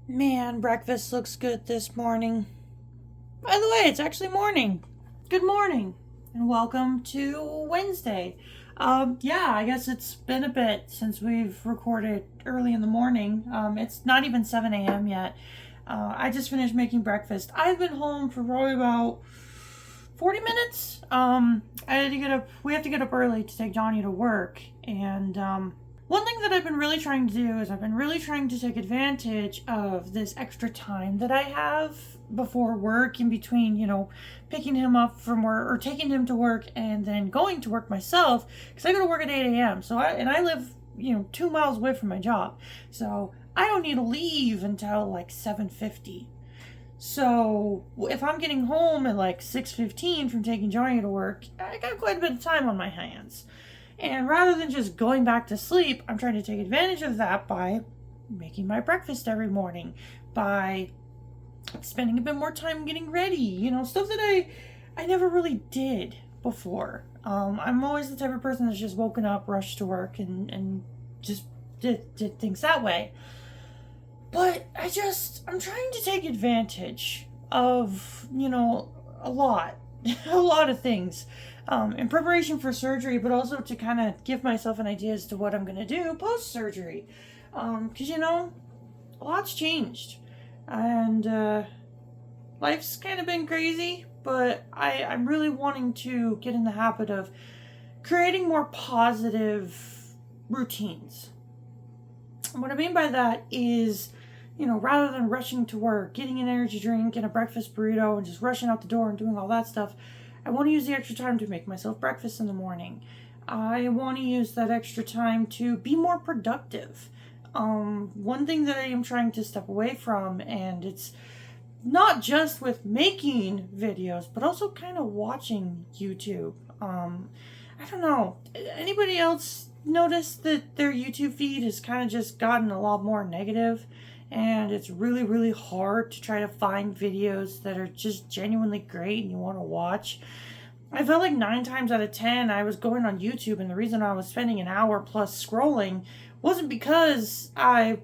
Man, breakfast looks good this morning. By the way, it's actually morning. Good morning, and welcome to Wednesday. Yeah, I guess it's been a bit since we've recorded early in the morning. It's not even 7 a.m. yet. I just finished making breakfast. I've been home for probably about 40 minutes. I had to get up. We have to get up early to take Johnny to work, and one thing that I've been really trying to do is I've been really trying to take advantage of this extra time that I have before work, in between, picking him up from work or taking him to work and then going to work myself, because I go to work at 8 a.m. So I live, 2 miles away from my job. So I don't need to leave until like 7:50. So if I'm getting home at like 6:15 from taking Johnny to work, I got quite a bit of time on my hands. And rather than just going back to sleep, I'm trying to take advantage of that by making my breakfast every morning, by spending a bit more time getting ready, stuff that I never really did before. I'm always the type of person that's just woken up, rushed to work, and just did things that way. But I'm trying to take advantage of, a lot, a lot of things in preparation for surgery, but also to kind of give myself an idea as to what I'm going to do post surgery. Because, a lot's changed. And life's kind of been crazy, but I'm really wanting to get in the habit of creating more positive routines. And what I mean by that is, rather than rushing to work, getting an energy drink and a breakfast burrito and just rushing out the door and doing all that stuff, I want to use the extra time to make myself breakfast in the morning. I want to use that extra time to be more productive. One thing that I am trying to step away from, and it's not just with making videos, but also kind of watching YouTube. I don't know. Anybody else notice that their YouTube feed has kind of just gotten a lot more negative? And it's really, really hard to try to find videos that are just genuinely great and you want to watch. I felt like 9 times out of 10 I was going on YouTube, and the reason I was spending an hour plus scrolling wasn't because I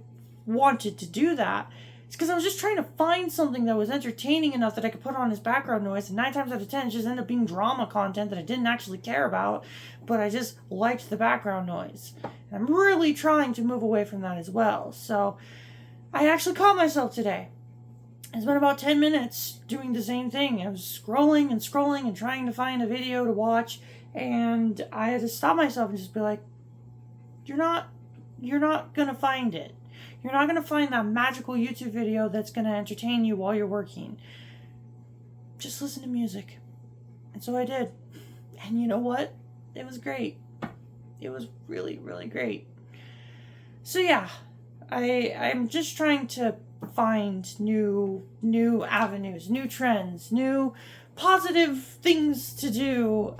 wanted to do that. It's because I was just trying to find something that was entertaining enough that I could put on as background noise, and 9 times out of 10 it just ended up being drama content that I didn't actually care about, but I just liked the background noise. And I'm really trying to move away from that as well. So I actually caught myself today. I spent about 10 minutes doing the same thing. I was scrolling and scrolling and trying to find a video to watch, and I had to stop myself and just be like, you're not gonna find it. You're not gonna find that magical YouTube video that's gonna entertain you while you're working. Just listen to music. And so I did. And you know what? It was great. It was really, really great. So yeah, I'm just trying to find new avenues, new trends, new positive things to do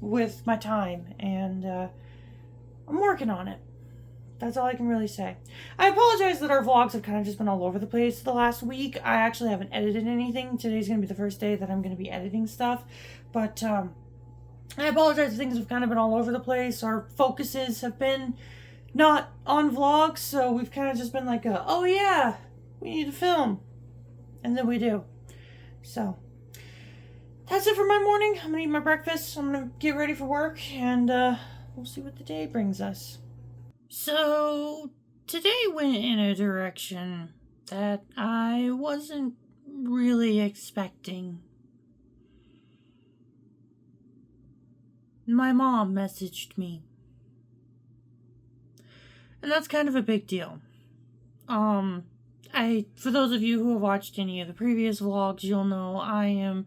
with my time, and I'm working on it. That's all I can really say. I apologize that our vlogs have kind of just been all over the place the last week. I actually haven't edited anything. Today's going to be the first day that I'm going to be editing stuff, but I apologize if things have kind of been all over the place. Our focuses have been not on vlogs, so we've kind of just been like, oh yeah, we need to film. And then we do. So, that's it for my morning. I'm gonna eat my breakfast, I'm gonna get ready for work, and we'll see what the day brings us. So, today went in a direction that I wasn't really expecting. My mom messaged me. And that's kind of a big deal. For those of you who have watched any of the previous vlogs, you'll know I am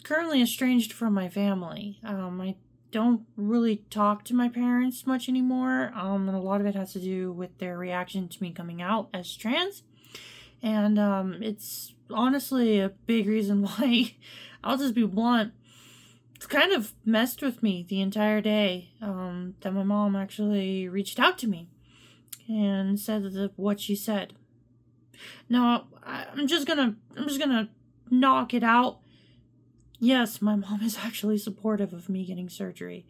currently estranged from my family. I don't really talk to my parents much anymore, and a lot of it has to do with their reaction to me coming out as trans. And it's honestly a big reason why, I'll just be blunt, it's kind of messed with me the entire day, that my mom actually reached out to me and said what she said. Now, I'm just gonna knock it out. Yes, my mom is actually supportive of me getting surgery.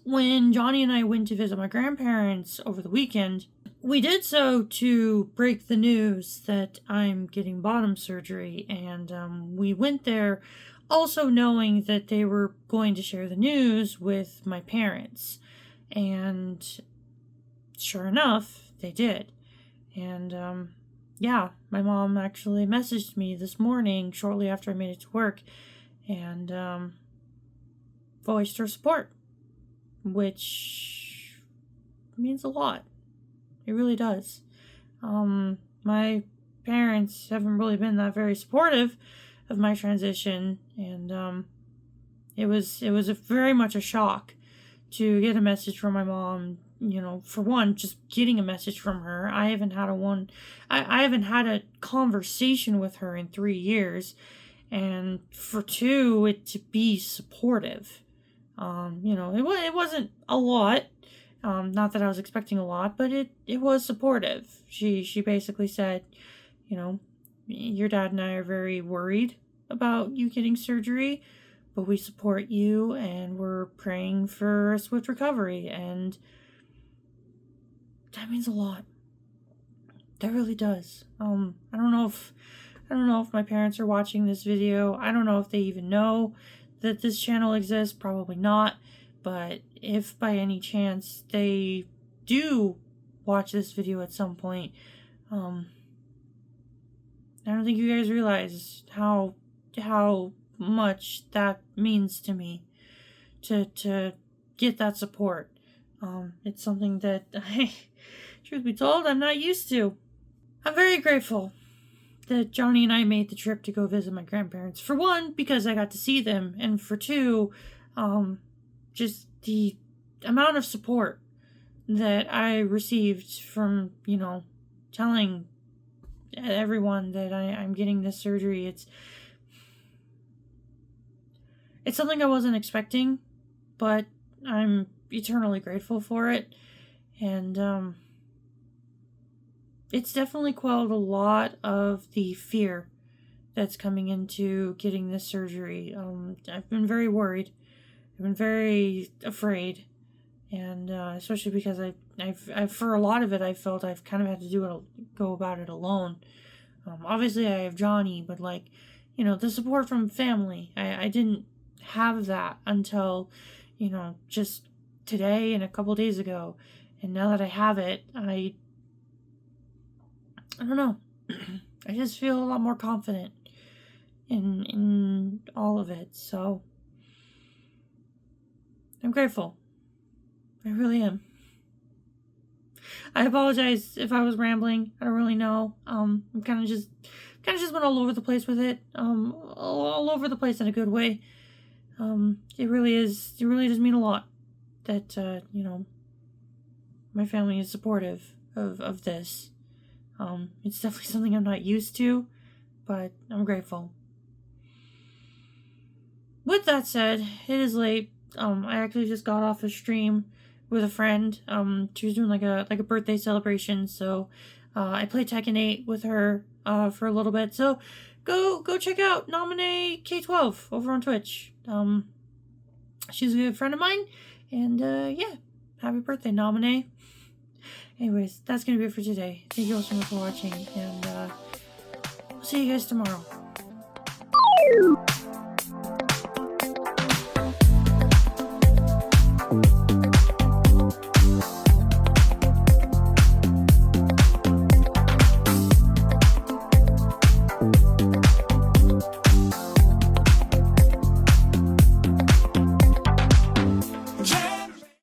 When Johnny and I went to visit my grandparents over the weekend, We did so to break the news that I'm getting bottom surgery, and we went there also knowing that they were going to share the news with my parents. And sure enough, they did. And yeah, my mom actually messaged me this morning shortly after I made it to work and voiced her support, which means a lot. It really does. My parents haven't really been that very supportive of my transition, and it was very much a shock to get a message from my mom. You know, for one, just getting a message from her. I haven't had I haven't had a conversation with her in 3 years, and for two, it to be supportive. It wasn't a lot. Not that I was expecting a lot, but it was supportive. She basically said, you know, your dad and I are very worried about you getting surgery, but we support you and we're praying for a swift recovery, and that means a lot. That really does. I don't know if my parents are watching this video. I don't know if they even know that this channel exists. Probably not. But if by any chance they do watch this video at some point, I don't think you guys realize how much that means to me to get that support. It's something that truth be told, I'm not used to. I'm very grateful that Johnny and I made the trip to go visit my grandparents. For one, because I got to see them, and for two, just the amount of support that I received from, telling everyone that I'm getting this surgery. It's something I wasn't expecting, but I'm eternally grateful for it. And it's definitely quelled a lot of the fear that's coming into getting this surgery. I've been very worried. I've been very afraid, and especially because I've for a lot of it, I felt I've kind of had to go about it alone. Obviously, I have Johnny, but the support from family, I didn't have that until, just today and a couple days ago, and now that I have it, I don't know. I just feel a lot more confident in all of it. So I'm grateful. I really am. I apologize if I was rambling. I don't really know. I'm kind of just went all over the place with it. All over the place in a good way. It really does mean a lot that my family is supportive of this. It's definitely something I'm not used to, but I'm grateful. With that said, it is late. I actually just got off a stream with a friend. She was doing like a birthday celebration, so I played Tekken 8 with her for a little bit. So go check out Nominee K12 over on Twitch. She's a good friend of mine, and yeah, happy birthday, Nominee. Anyways, that's gonna be it for today. Thank you all so much for watching, and I'll see you guys tomorrow.